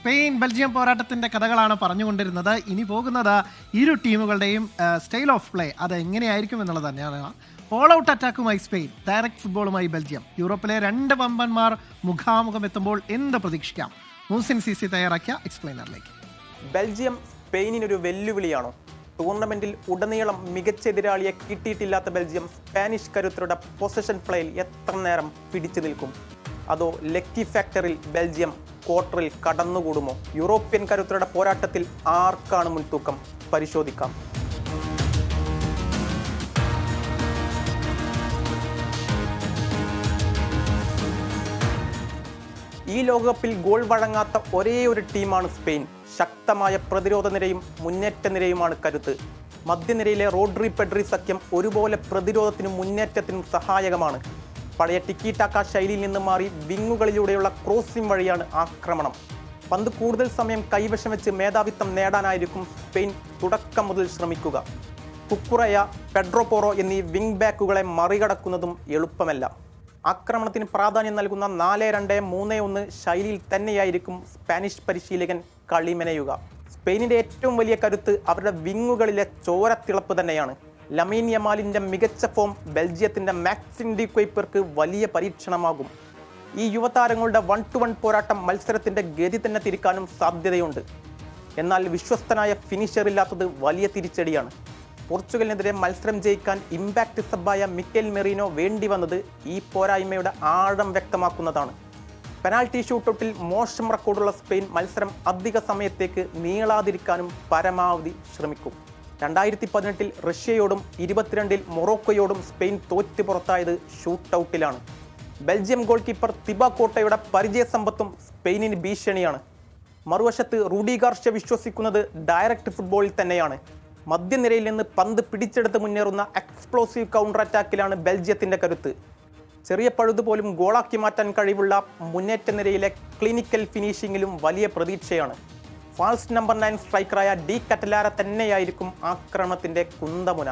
Spain Belgium പോരാട്ടത്തിന്റെ കഥകളാണ് പറഞ്ഞുകൊണ്ടിരുന്നത്. ഇനി പോകുന്നത് ഇരു ടീമുകളുടെയും സ്റ്റൈൽ ഓഫ് പ്ലേ അത് എങ്ങനെയായിരിക്കും എന്നുള്ളത് തന്നെയാണ്. ഓൾ ഔട്ട് അറ്റാക്കുമായി സ്പെയിൻ, ഡയറക്റ്റ് ഫുട്ബോളുമായി ബെൽജിയം. യൂറോപ്പിലെ രണ്ട് വമ്പന്മാർ മുഖാമുഖം എത്തുമ്പോൾ എന്ത് പ്രതീക്ഷിക്കാം? മൂസിൻ സി തയ്യാറാക്കിയ എക്സ്പ്ലെയിനറിലേക്ക്. ബെൽജിയം സ്പെയിനിനൊരു വെല്ലുവിളിയാണോ? ടൂർണമെന്റിൽ ഉടനീളം മികച്ച എതിരാളിയെ കിട്ടിയിട്ടില്ലാത്ത ബെൽജിയം സ്പാനിഷ് കരുത്തരുടെ പൊസഷൻ പ്ലേയിൽ എത്ര നേരം പിടിച്ചു നിൽക്കും? അതോ ലക്കി ഫാക്ടറിൽ ബെൽജിയം ക്വാർട്ടറിൽ കടന്നുകൂടുമോ? യൂറോപ്യൻ കരുത്തരുടെ പോരാട്ടത്തിൽ ആർക്കാണ് മുൻതൂക്കം? പരിശോധിക്കാം. ഈ ലോകകപ്പിൽ ഗോൾ വഴങ്ങാത്ത ഒരേ ഒരു ടീമാണ് സ്പെയിൻ. ശക്തമായ പ്രതിരോധ നിരയും മുന്നേറ്റ നിരയുമാണ് കരുത്ത്. മധ്യനിരയിലെ റോഡ്രി പെഡ്രി സഖ്യം ഒരുപോലെ പ്രതിരോധത്തിനും മുന്നേറ്റത്തിനും സഹായകമാണ്. പഴയ ടിക്കി ടാക്ക ശൈലിയിൽ നിന്ന് മാറി വിങ്ങുകളിലൂടെയുള്ള ക്രോസിംഗ് വഴിയാണ് ആക്രമണം. പന്ത് കൂടുതൽ സമയം കൈവശം വെച്ച് മേധാവിത്വം നേടാനായിരിക്കും സ്പെയിൻ തുടക്കം മുതൽ ശ്രമിക്കുക. കുക്കുറയ, പെഡ്രോ പോറോ എന്നീ വിങ് ബാക്കുകളെ മറികടക്കുന്നതും എളുപ്പമല്ല. ആക്രമണത്തിന് പ്രാധാന്യം നൽകുന്ന 4-2-3-1 ശൈലിയിൽ തന്നെയായിരിക്കും സ്പാനിഷ് പരിശീലകൻ കളിമെനയുക. സ്പെയിനിന്റെ ഏറ്റവും വലിയ കരുത്ത് അവരുടെ വിങ്ങുകളിലെ ചോരത്തിളപ്പ് തന്നെയാണ്. ലമീൻ യമാലിന്റെ മികച്ച ഫോം ബെൽജിയത്തിന്റെ മാക്സിം ഡി ക്വൈപ്പർക്ക് വലിയ പരീക്ഷണമാകും. ഈ യുവതാരങ്ങളുടെ 1-to-1 പോരാട്ടം മത്സരത്തിന്റെ ഗതി തന്നെ തിരിക്കാനും സാധ്യതയുണ്ട്. എന്നാൽ വിശ്വസ്തനായ ഫിനിഷർ ഇല്ലാത്തത് വലിയ തിരിച്ചടിയാണ്. പോർച്ചുഗലിനെതിരെ മത്സരം ജയിക്കാൻ ഇമ്പാക്ട് സബായ മിക്കൽ മെറീനോ വേണ്ടി വന്നത് ഈ പോരായ്മയുടെ ആഴം വ്യക്തമാക്കുന്നതാണ്. പെനാൽറ്റി ഷൂട്ടൗട്ടിൽ മോശം റെക്കോർഡുള്ള സ്പെയിൻ മത്സരം അധിക സമയത്തേക്ക് നീളാതിരിക്കാനും പരമാവധി ശ്രമിക്കും. 2018 റഷ്യയോടും 22 മൊറോക്കോയോടും സ്പെയിൻ തോറ്റ് പുറത്തായത് ഷൂട്ടൗട്ടിലാണ്. ബെൽജിയം ഗോൾ കീപ്പർ തിബ കോട്ടയുടെ പരിചയസമ്പത്തും സ്പെയിനിന് ഭീഷണിയാണ്. മറുവശത്ത് റൂഡി ഗാർഷ്യ വിശ്വസിക്കുന്നത് ഡയറക്റ്റ് ഫുട്ബോളിൽ തന്നെയാണ്. മധ്യനിരയിൽ നിന്ന് പന്ത് പിടിച്ചെടുത്ത് മുന്നേറുന്ന എക്സ്പ്ലോസീവ് കൗണ്ടർ അറ്റാക്കിലാണ് ബെൽജിയത്തിന്റെ കരുത്ത്. ചെറിയ പഴുത് പോലും ഗോളാക്കി മാറ്റാൻ കഴിവുള്ള മുന്നേറ്റ നിരയിലെ ക്ലിനിക്കൽ ഫിനിഷിങ്ങിലും വലിയ പ്രതീക്ഷയാണ്. ഫാൾസ് നമ്പർ 9 സ്ട്രൈക്കറായ ഡി കറ്റലാര തന്നെയായിരിക്കും ആക്രമണത്തിന്റെ കുന്തമുന.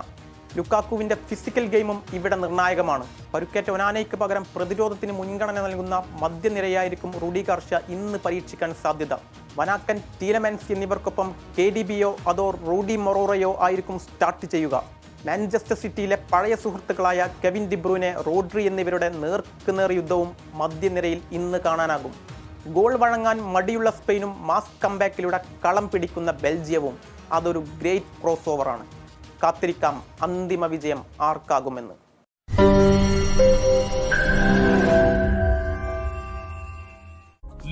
ലുക്കാക്കുവിന്റെ ഫിസിക്കൽ ഗെയിമും ഇവിടെ നിർണായകമാണ്. പരുക്കേറ്റ ഒനാനയ്ക്ക് പകരം പ്രതിരോധത്തിന് മുൻഗണന നൽകുന്ന മധ്യനിരയായിരിക്കും റൂഡി ഗാർഷ്യ ഇന്ന് പരീക്ഷിക്കാൻ സാധ്യത. വനാക്കൻ, ടീലമെൻസ് എന്നിവർക്കൊപ്പം KDBയോ അതോ റൂഡി മൊറോറയോ ആയിരിക്കും സ്റ്റാർട്ട് ചെയ്യുക. മാഞ്ചസ്റ്റർ സിറ്റിയിലെ പഴയ സുഹൃത്തുക്കളായ കെവിൻ ഡിബ്രൂനെ, റോഡ്രി എന്നിവരുടെ നേർക്കുനേർ യുദ്ധവും മധ്യനിരയിൽ ഇന്ന് കാണാനാകും. ഗോൾ വഴങ്ങാൻ മടിയുള്ള സ്പെയിനും മാസ് കംബാക്കിലൂടെ കളം പിടിക്കുന്ന ബെൽജിയവും അതൊരു ഗ്രേറ്റ് ക്രോസ് ഓവറാണ്. കാത്തിരിക്കാം അന്തിമ വിജയം ആർക്കാകുമെന്ന്.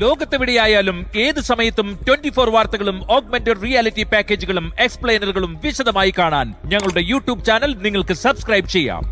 ലോകത്തെവിടെയായാലും ഏത് സമയത്തും 24 വാർത്തകളും ഓഗ്മെന്റഡ് റിയാലിറ്റി പാക്കേജുകളും എക്സ്പ്ലെയിനറുകളും വിശദമായി കാണാൻ ഞങ്ങളുടെ യൂട്യൂബ് ചാനൽ നിങ്ങൾക്ക് സബ്സ്ക്രൈബ് ചെയ്യാം.